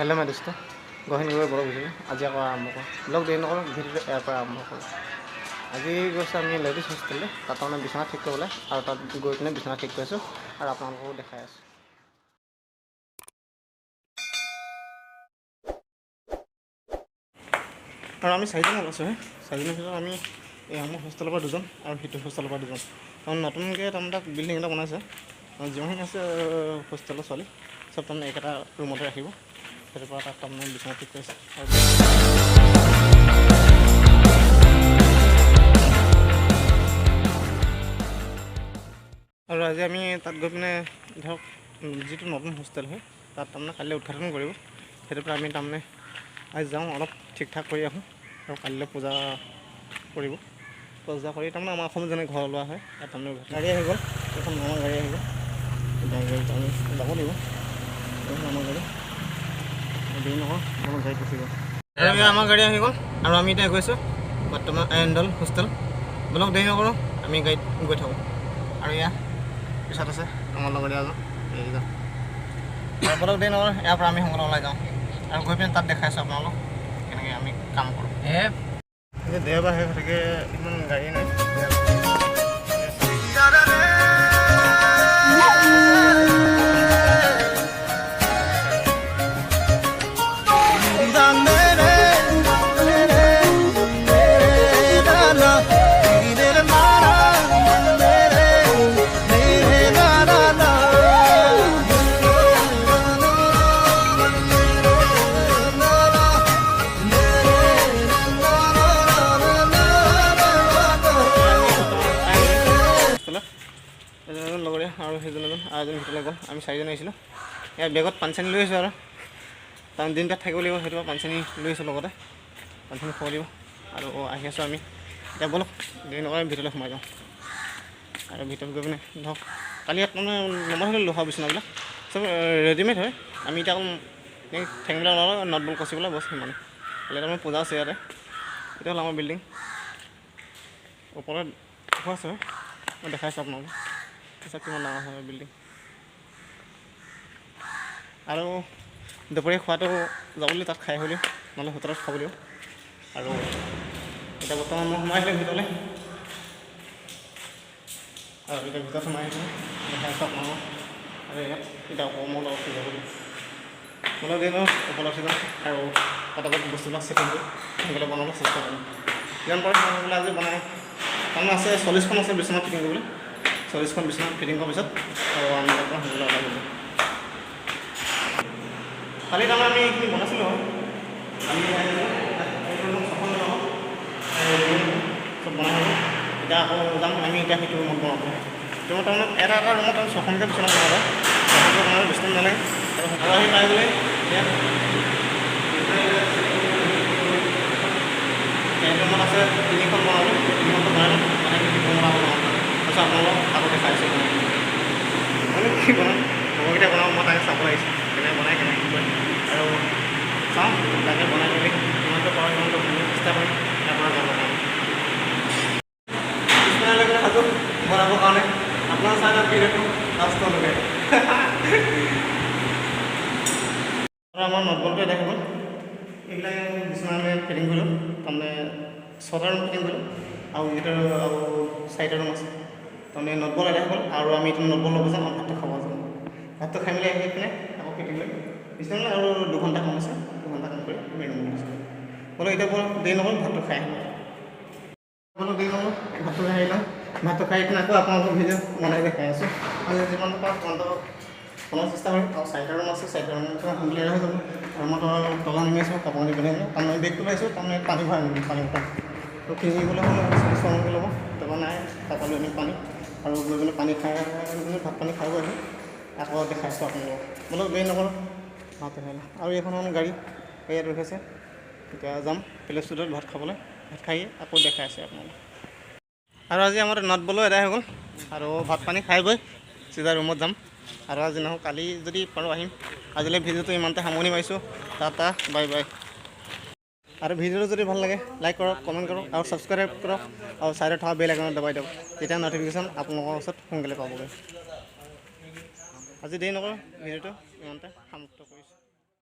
Hello मैं दोस्तों गहिन गई बड़ बुझे आज आक आरम्भ कर ब्लग देरी नक भिडिओ यार आरम्भ कर आज गई लेडिज हस्टेल तक बिछना ठीक कर और तक गई पे बिछना ठीक कर और अपना देखा और आम चारिजन आसो चारिजन भर आम ये हस्टेल दूजन और सीट हस्टेल दूजन कारण नतुनक तक बिल्डिंग एट बनाइसे जिमान आसे हस्टेल छोৱালী सब तक एक रूमते रखिब फिर तक बिछना ठीक कर और आज आम तक गई पे धरक जी नतुन हस्टेल है तक कल उद्घाटन कर आम आज जाऊँ अलग ठीक ठाक कर आहूँ और कल पूजा कर पूजा कर आम जेने घर लोৱা है गाड़ी आहि गल এখন आम गाड़ी आहि गल যাব লাগিব आम गाड़ी देरी नक गाड़ी गुसि गल आम गाड़ी आहि गल और आम इतना गई बर्तमान एरेंडल हस्टेल ब्लग देरी नकरोঁ आम गाड़ीत गई থাকোঁ और या पिछत आसे आम लगरिया ब्लग देरी नकरोঁ यार आम सोनकाले ओলাই जाऊँ और गई पे तक देखा आपलोक केनेকৈ आम काम करूँ देওবাৰ শেষ গতিকে ইমান গাড়ী নাই लगरिया और সেইজন आजन ভিতৰলৈ गल आम चारिजन आहिছিলোঁ यार बेगत पानी चानी লৈ और कारण दिन तात থাকিব লাগিব সেইটো पानी चानी লৈ लगते पानी चानी खुৱাব লাগিব और आहि आছোঁ आम এতিয়া বলক দেৰি নকৰি ভিতৰলৈ সোমাই যাওঁ और ভিতৰত গৈ পিনে ধৰক কালি ইয়াত মানে নমা লোহা বিচনাবিলাক চব ৰেডিমেড হয় আমি এতিয়া ঠেংবিলাক ওলালোঁ নটবল কচিবলৈ বছ সিমানে কালি তাৰমানে পূজা আছে ইয়াতে এটা হ'ল আমাৰ বিল্ডিং ওপৰত ওখ আছে মই দেখাইছোঁ আপোনালোকক सब कि डाँगर है बिल्डिंग और दोपरिया खा जाबल तक खाई हल ना होटेल खाब और इतना बर्तमान मैं सोमाई भर और इतना भर सोमाई देखा अपना और इतना मैं लग जाब मतलब दिन उपलब्ध और पटापट बस्तुबीक सेटिंग सोनकाले बनाब चेष्टा करूँ जिमान पारे सोनकाले आज बनाए कारण आसे 40খন आसे बिचना फिटिंग कर 40খন बिचना फिटिंग কৰাৰ পিছত আৰু আমি আপোনাৰ সোনকালে ওলাই গ'লোঁ কালি তাৰমানে আমি এইখিনি বনাইছিলোঁ আমি চব বনাই হ'লোঁ এতিয়া আকৌ যাম আমি এতিয়া সেইটো ৰুমত বনাব ৰুমত তাৰমানে এটা ৰুমত আমি 6খনকৈ বিচনা বনাব বনালে বেছি টাইম নালাগে আৰু সকলো আহি পাই গ'লে এতিয়া ৰুমত আছে 3খন বনালোঁ 3খনটো বনালোঁ মানে বনাব তাৰপিছত আপোনালোকক আকৌ দেখাইছোঁ মানে কি বনাম খবৰকেইটা বনাওঁ মই তাকে চাব লাগিছোঁ কেনেকৈ বনাই কেনেকৈ কি কৰে আৰু চাওঁ তাকে বনাই মেলি যিমানটো পাৰোঁ সিমানটো বনাব চেষ্টা কৰিম তাৰ পৰা যাব কাৰণে পিছদিনালৈকে সাজু বনাবৰ কাৰণে আপোনাৰ চাই লওক ভিডিঅ'টো লাষ্টলৈকে আৰু আমাৰ নটবলটো এটা হৈ গ'ল এইবিলাক বিচনা আমি ফিটিং কৰিলোঁ তাৰমানে 6টা ৰুম ফিটিং কৰিলোঁ আৰু যিটো আৰু 4টা ৰুম আছে তাৰমানে নটবল এটা হ'ল আৰু আমি এতিয়া নটবল ল'ব যাম আৰু ভাতটো খাব যাম ভাতটো খাই মেলি আহি পিনে আকৌ ফিটিং কৰি পিছদিনালৈ আৰু 2 ঘণ্টা কাম আছে 2 ঘণ্টা কাম কৰি আমি ৰুম গৈছোঁ বোলো এতিয়া বৰ দেৰি নকৰোঁ ভাতটো খাই আহিম বোলো দেৰি নকৰোঁ ভাতটো খাই আহিলোঁ ভাতটো খাই পিনে আকৌ আপোনালোকক ভিডিঅ' বনাই দেখাই আছোঁ আৰু যিমানটো পাৰোঁ সিমানটো বনোৱাৰ চেষ্টা কৰিম আৰু 4টা ৰুম আছে 4টা ৰুম সোনকালে হৈ যাব আৰু মই তলা নামি আছোঁ কাপোৰ দি পিনে তাৰমানে বেগটো লৈছোঁ তাৰমানে পানী ভৰাই আনিম পানী বটল তো কিনিবলৈ হ'লে 40 ল'ব তাৰপৰা নাই তাৰপৰা লৈ আনিম পানী আৰু গৈ পিনে পানী খাই ভাত পানী খাই গৈ আকৌ দেখাইছোঁ আপোনালোকক বোলো দেৰি নকৰোঁ ভাত আহিলে আৰু এইখন গাড়ী ইয়াত ৰখিছে এতিয়া যাম প্লেচ ষ্টুডিঅ'ত ভাত খাবলৈ ভাত খাই আকৌ দেখাই আছে আপোনালোকক আৰু আজি আমাৰ নটবলো এদাই হৈ গ'ল আৰু ভাত পানী খাই গৈ চিধা ৰুমত যাম আৰু আজি নহওক কালি যদি পাৰোঁ আহিম আজিলৈ ভিডিঅ'টো ইমানতে সামৰণি মাৰিছোঁ টাটা বাই বাই और भिडिओ जो भल लगे लाइक करक कमेंट करक और सब्सक्राइब करक और साइड थका बेल आइकन दबाई दियक तेतिया नटिफिकेशन आपलोকৰ ওচৰত সোনকালে পাবগৈ। আজি দেৰি নকৰোঁ ভিডিঅ'টো ইমানতে সমাপ্ত কৰি